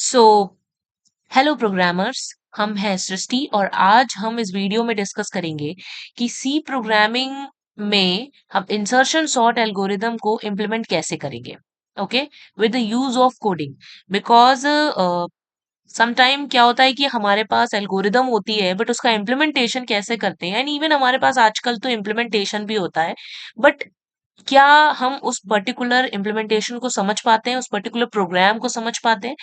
So hello programmers. हम हैं सृष्टि और आज हम इस वीडियो में डिस्कस करेंगे कि सी प्रोग्रामिंग में हम इंसर्शन सॉर्ट एल्गोरिदम को इम्प्लीमेंट कैसे करेंगे। Okay, with the use of coding. Because sometime क्या होता है कि हमारे पास एल्गोरिदम होती है बट उसका इम्प्लीमेंटेशन कैसे करते हैं, एंड इवन हमारे पास आजकल तो इम्प्लीमेंटेशन भी होता है, बट क्या हम उस पर्टिकुलर इम्प्लीमेंटेशन को समझ पाते हैं, उस पर्टिकुलर प्रोग्राम को समझ पाते हैं।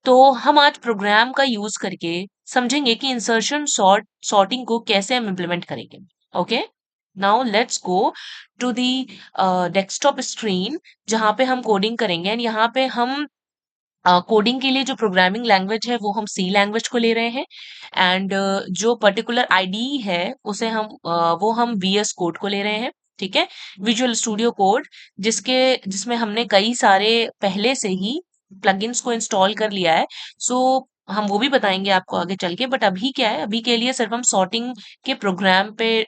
तो हम आज प्रोग्राम का यूज करके समझेंगे कि इंसर्शन सॉर्टिंग को कैसे हम इम्प्लीमेंट करेंगे। Okay, now let's go to the desktop screen जहां पे हम कोडिंग करेंगे, एंड यहाँ पे हम कोडिंग के लिए जो प्रोग्रामिंग लैंग्वेज है वो हम सी लैंग्वेज को ले रहे हैं, एंड जो पर्टिकुलर आईडी है उसे वो हम वीएस कोड को ले रहे हैं। ठीक है, विजुअल स्टूडियो कोड, जिसमें हमने कई सारे पहले से ही प्लगइन्स को इंस्टॉल कर लिया है। सो हम वो भी बताएंगे आपको आगे चल के, बट अभी क्या है, अभी के लिए सिर्फ हम सॉर्टिंग के प्रोग्राम पे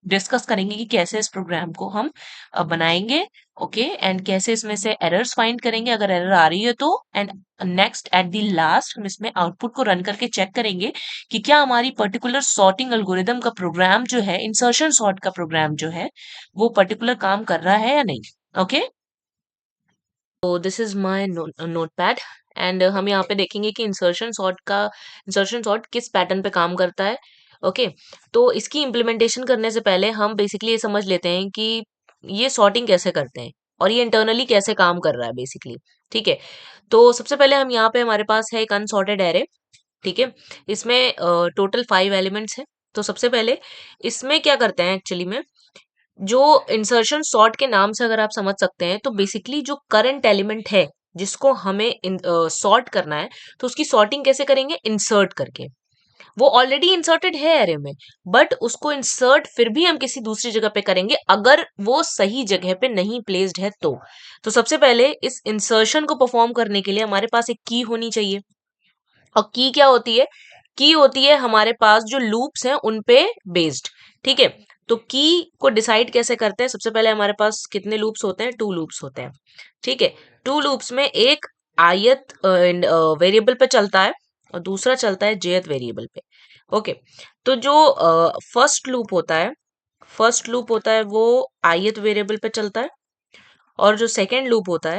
डिस्कस करेंगे कि कैसे इस प्रोग्राम को हम बनाएंगे। ओके, एंड कैसे इसमें से एरर्स फाइंड करेंगे अगर एरर आ रही है तो, and next at the last हम इसमें आउटपुट को रन करके चेक करेंगे कि क्या हमारी पर्टिकुलर सॉर्टिंग एल्गोरिदम का प्रोग्राम जो है, इंसर्शन सॉर्ट का प्रोग्राम जो है, वो पर्टिकुलर काम कर रहा है या नहीं। ओके, तो this is my note pad, and हम यहाँ पे देखेंगे कि इंसर्शन सॉर्ट किस पैटर्न पे काम करता है। ओके, तो इसकी इम्प्लीमेंटेशन करने से पहले हम बेसिकली ये समझ लेते हैं कि ये सॉर्टिंग कैसे करते हैं और ये इंटरनली कैसे काम कर रहा है बेसिकली। ठीक है, तो सबसे पहले हम यहाँ पे हमारे पास है एक अनसॉर्टेड एरे। ठीक है, इसमें टोटल 5 एलिमेंट्स है। तो सबसे पहले इसमें क्या करते हैं एक्चुअली में, जो इंसर्शन सॉर्ट के नाम से अगर आप समझ सकते हैं, तो बेसिकली जो करंट एलिमेंट है जिसको हमें सॉर्ट करना है, तो उसकी सॉर्टिंग कैसे करेंगे, इंसर्ट करके। वो ऑलरेडी इंसर्टेड है एरे में, बट उसको इंसर्ट फिर भी हम किसी दूसरी जगह पे करेंगे अगर वो सही जगह पे नहीं प्लेस्ड है तो सबसे पहले इस इंसर्शन को परफॉर्म करने के लिए हमारे पास एक की होनी चाहिए। और की क्या होती है, की होती है हमारे पास जो लूप्स हैं उन पे बेस्ड। ठीक है, तो की को डिसाइड कैसे करते हैं, सबसे पहले हमारे पास कितने लूप्स होते हैं, 2 लूप्स होते हैं। ठीक है, 2 लूप्स में एक आयत वेरिएबल पे चलता है और दूसरा चलता है जेथ वेरिएबल पे। ओके, तो जो फर्स्ट लूप होता है वो आयत वेरिएबल पे चलता है, और जो सेकेंड लूप होता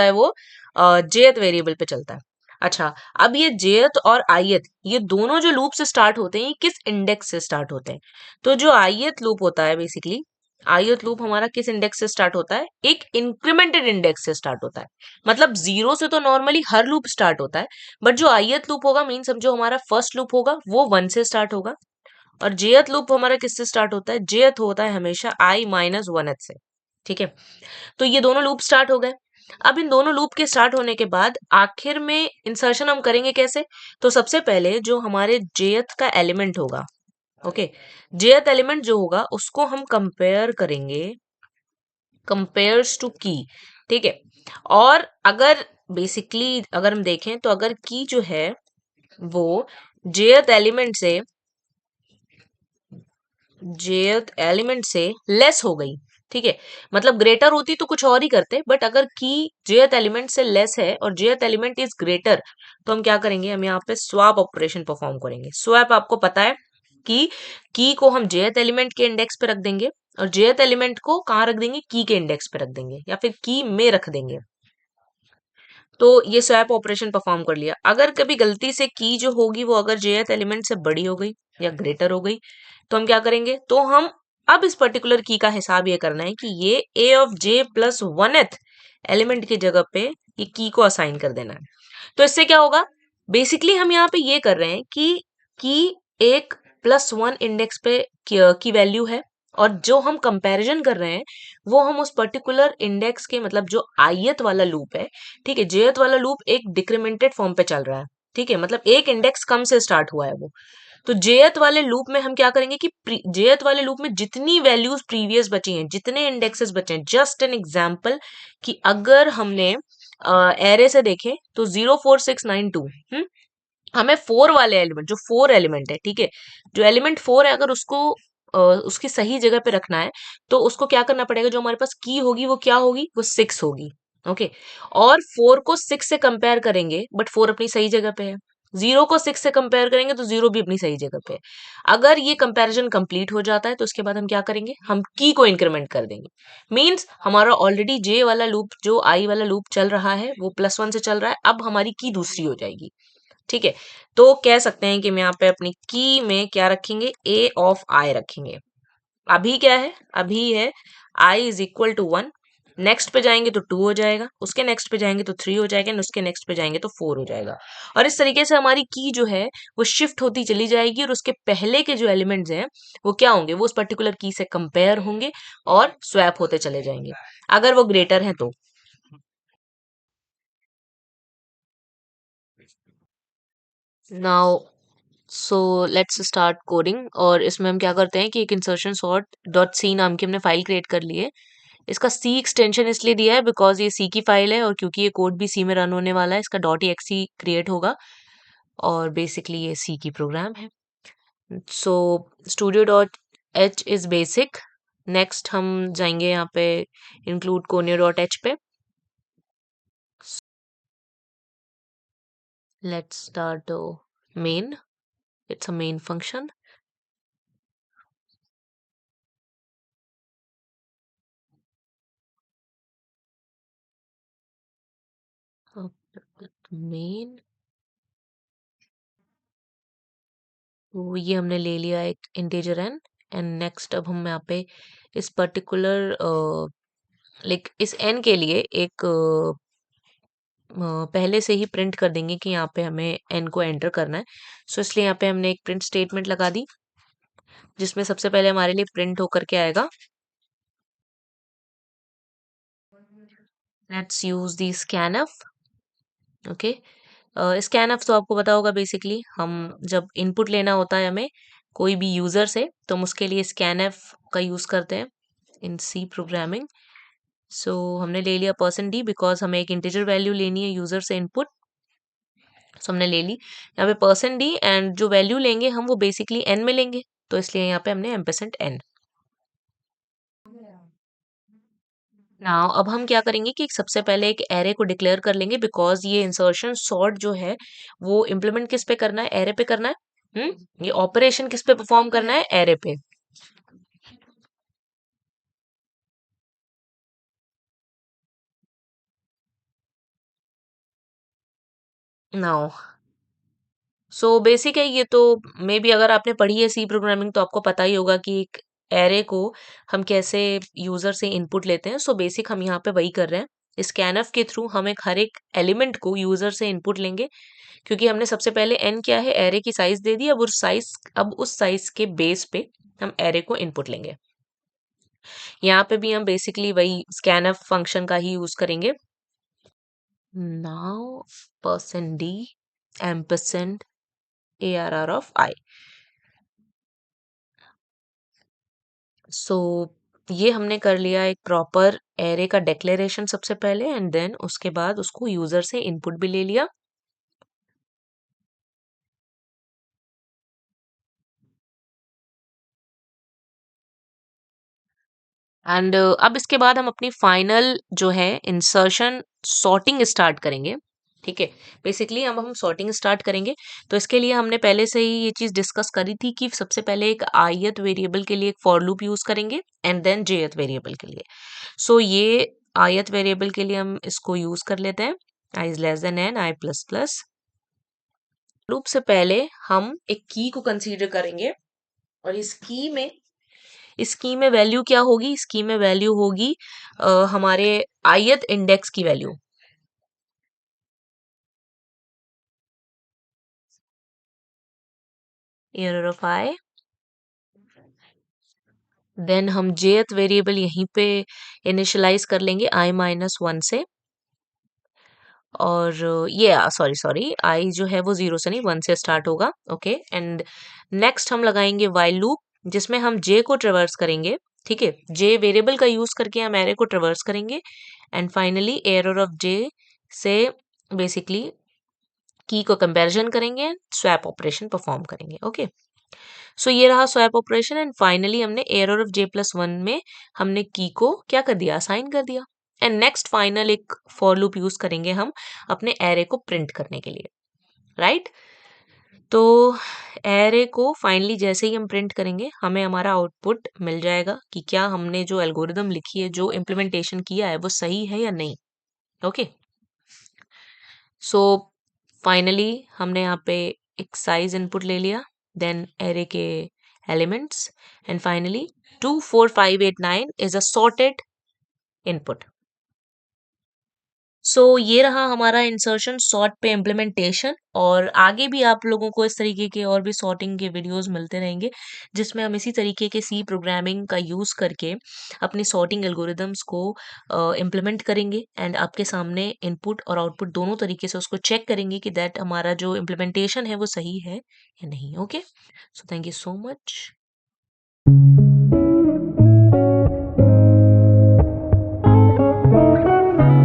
है वो जेथ वेरिएबल पे चलता है। अच्छा, अब ये जेथ और आयत, ये दोनों जो लूप से स्टार्ट होते हैं, ये किस इंडेक्स से स्टार्ट होते हैं। तो जो आयत लूप होता है बेसिकली, आयत लूप हमारा किस इंडेक्स से स्टार्ट होता है, एक इंक्रीमेंटेड इंडेक्स से स्टार्ट होता है। मतलब 0 से तो नॉर्मली हर लूप स्टार्ट होता है, बट जो आयत लूप होगा, मीन समझो हमारा फर्स्ट लूप होगा वो 1 से स्टार्ट होगा। और जेथ लूप हमारा किससे स्टार्ट होता है, जेथ होता है हमेशा i-1th से। ठीक है, तो ये दोनों लूप स्टार्ट हो गए। अब इन दोनों लूप के स्टार्ट होने के बाद आखिर में इंसर्शन हम करेंगे कैसे, तो सबसे पहले जो हमारे जेथ का एलिमेंट होगा, ओके, जेथ एलिमेंट जो होगा उसको हम कंपेयर करेंगे, कंपेयर्स टू की। ठीक है, और अगर बेसिकली अगर हम देखें तो अगर की जो है वो जेथ एलिमेंट से लेस हो गई, ठीक है, मतलब ग्रेटर होती तो कुछ और ही करते, बट अगर की जेथ एलिमेंट से लेस है और जेथ एलिमेंट इज ग्रेटर, तो हम क्या करेंगे, हम यहाँ पे स्वैप ऑपरेशन परफॉर्म करेंगे। स्वैप आपको पता है कि की को हम जेथ एलिमेंट के इंडेक्स पे रख देंगे और जेथ एलिमेंट को कहाँ रख देंगे, की के इंडेक्स पे रख देंगे या फिर की में रख देंगे। तो ये स्वैप ऑपरेशन परफॉर्म कर लिया। अगर कभी गलती से की जो होगी वो अगर जेथ एलिमेंट से बड़ी हो गई या ग्रेटर हो गई, तो हम क्या करेंगे, तो हम अब इस पर्टिकुलर की का हिसाब ये करना है कि ये A of j plus 1th element की जगह पे ये की को असाइन कर देना है। तो इससे क्या होगा, बेसिकली हम यहाँ पे ये कर रहे हैं कि की एक +1 इंडेक्स पे की वैल्यू है, और जो हम कंपैरिजन कर रहे हैं वो हम उस पर्टिकुलर इंडेक्स के, मतलब जो आयत वाला लूप है, ठीक है, जेथ वाला लूप एक डिक्रीमेंटेड फॉर्म पे चल रहा है। ठीक है, मतलब एक इंडेक्स कम से स्टार्ट हुआ है वो। तो जेथ वाले लूप में हम क्या करेंगे कि जेथ वाले लूप में जितनी वैल्यूज प्रीवियस बची हैं, जितने इंडेक्सेस बचे हैं, जस्ट एन एग्जांपल कि अगर हमने एरे से देखें तो 04692, हमें 4 वाले एलिमेंट, जो 4 एलिमेंट है, ठीक है, जो एलिमेंट 4 है, अगर उसको उसकी सही जगह पे रखना है, तो उसको क्या करना पड़ेगा, जो हमारे पास की होगी वो क्या होगी, वो 6 होगी। ओके। और 4 को 6 से कंपेयर करेंगे बट 4 अपनी सही जगह पे है। 0 को 6 से कंपेयर करेंगे तो 0 भी अपनी सही जगह पे है। अगर ये कंपैरिजन कंप्लीट हो जाता है तो उसके बाद हम क्या करेंगे, हम की को इंक्रीमेंट कर देंगे। मींस हमारा ऑलरेडी जे वाला लूप, जो आई वाला लूप चल रहा है वो +1 से चल रहा है, अब हमारी की दूसरी हो जाएगी। ठीक है, तो कह सकते हैं कि मैं यहाँ पे अपनी की में क्या रखेंगे, ए ऑफ आई रखेंगे। अभी क्या है, अभी है I is equal to 1। Next पे जाएंगे तो 2 हो जाएगा, उसके नेक्स्ट पे जाएंगे तो 3 हो जाएगा, और उसके नेक्स्ट पे जाएंगे तो 4 हो जाएगा। और इस तरीके से हमारी की जो है वो शिफ्ट होती चली जाएगी, और उसके पहले के जो एलिमेंट्स हैं वो क्या होंगे, वो उस पर्टिकुलर की से कंपेयर होंगे और स्वैप होते चले जाएंगे, अगर वो ग्रेटर है तो। Now so let's start coding. और इसमें हम क्या करते हैं कि एक इंसर्शन सॉर्ट डॉट सी नाम की हमने फाइल क्रिएट कर ली है। इसका सी एक्सटेंशन इसलिए दिया है बिकॉज ये सी की फाइल है, और क्योंकि ये कोड भी सी में रन होने वाला है, इसका डॉट .exe क्रिएट होगा, और बेसिकली ये सी की प्रोग्राम है। So studio dot h is basic. Next हम जाएंगे यहाँ पे इंक्लूड कोनियो डॉट एच पे। Let's start main, it's a main function. Main, तो ये हमने ले लिया एक इंटीजर n। एंड नेक्स्ट अब हम यहाँ पे इस पर्टिकुलर लाइक इस n के लिए एक पहले से ही प्रिंट कर देंगे कि यहाँ पे हमें n को एंटर करना है। सो इसलिए यहाँ पे हमने एक प्रिंट स्टेटमेंट लगा दी, जिसमें सबसे पहले हमारे लिए प्रिंट होकर के आएगा, let's use the scanf. Okay, scanf तो आपको पता होगा, बेसिकली हम जब इनपुट लेना होता है हमें कोई भी यूजर से, तो हम उसके लिए स्कैनफ का यूज करते हैं इन सी प्रोग्रामिंग। सो हमने ले लिया %d बिकॉज हमें एक इंटीजर वैल्यू लेनी है यूजर से इनपुट। सो हमने ले ली यहाँ पे %d, एंड जो वैल्यू लेंगे हम वो बेसिकली n में लेंगे, तो इसलिए यहाँ पे हमने %n। नाउ अब हम क्या करेंगे कि सबसे पहले एक एरे को डिक्लेयर कर लेंगे, बिकॉज ये इंसर्शन सॉर्ट जो है वो इम्प्लीमेंट किस पे करना है, एरे पे करना है। ये ऑपरेशन किस पे परफॉर्म करना है, एरे पे। नाउ सो बेसिक है ये तो, मे बी अगर आपने पढ़ी है सी प्रोग्रामिंग तो आपको पता ही होगा कि एक एरे को हम कैसे यूजर से इनपुट लेते हैं। सो बेसिक हम यहाँ पे वही कर रहे हैं, स्कैनफ के थ्रू हम एक हर एक एलिमेंट को यूजर से इनपुट लेंगे, क्योंकि हमने सबसे पहले एन क्या है, एरे की साइज दे दी। अब उस साइज के बेस पे हम एरे को इनपुट लेंगे। यहाँ पे भी हम बेसिकली वही स्कैनफ फंक्शन का ही यूज करेंगे। Now %d ampersand ARR of I। सो ये हमने कर लिया एक प्रॉपर एरे का डिक्लेरेशन सबसे पहले, एंड देन उसके बाद उसको यूजर से इनपुट भी ले लिया। एंड अब इसके बाद हम अपनी फाइनल जो है इंसर्शन सॉर्टिंग स्टार्ट करेंगे। ठीक है, बेसिकली अब हम सॉर्टिंग स्टार्ट करेंगे। तो इसके लिए हमने पहले से ही ये चीज डिस्कस करी थी कि सबसे पहले एक ith वेरिएबल के लिए एक फॉर लूप यूज करेंगे, एंड देन jth वेरिएबल के लिए। सो ये ith वेरिएबल के लिए हम इसको यूज कर लेते हैं, i is less than n, i plus plus. Loop से पहले हम एक की को कंसीडर करेंगे, और इस की में वैल्यू क्या होगी, इस की में वैल्यू होगी हमारे ith इंडेक्स की value. Error of i, then हम jth वेरिएबल यहीं पे इनिशियलाइज कर लेंगे i-1 से, और ये सॉरी सॉरी i जो है वो 0 से नहीं 1 से स्टार्ट होगा। ओके, एंड नेक्स्ट हम लगाएंगे वाइल लूप, जिसमें हम j को ट्रेवर्स करेंगे। ठीक है, j वेरिएबल का यूज करके हम एरे को ट्रेवर्स करेंगे, and finally error of j से बेसिकली की को कंपैरिजन करेंगे, स्वैप ऑपरेशन परफॉर्म करेंगे। ओके, सो ये रहा स्वैप ऑपरेशन, एंड फाइनली हमने एरर ऑफ j+1 में हमने की को क्या कर दिया, असाइन कर दिया। एंड नेक्स्ट फाइनल एक फॉर लूप यूज करेंगे हम अपने एरे को प्रिंट करने के लिए, राइट? तो एरे को फाइनली जैसे ही हम प्रिंट करेंगे हमें हमारा आउटपुट मिल जाएगा कि क्या हमने जो एल्गोरिदम लिखी है, जो इम्प्लीमेंटेशन किया है, वो सही है या नहीं। ओके, सो फाइनली हमने यहाँ पे एक साइज इनपुट ले लिया, देन एरे के elements, and finally 2 4 5 8 9 is a sorted input. So ये रहा हमारा इंसर्शन सॉर्ट पे इम्प्लीमेंटेशन, और आगे भी आप लोगों को इस तरीके के और भी सॉर्टिंग के वीडियोस मिलते रहेंगे जिसमें हम इसी तरीके के सी प्रोग्रामिंग का यूज़ करके अपनी सॉर्टिंग एल्गोरिदम्स को इम्प्लीमेंट करेंगे, एंड आपके सामने इनपुट और आउटपुट दोनों तरीके से उसको चेक करेंगे कि दैट हमारा जो इम्प्लीमेंटेशन है वो सही है या नहीं। Okay, so thank you so much.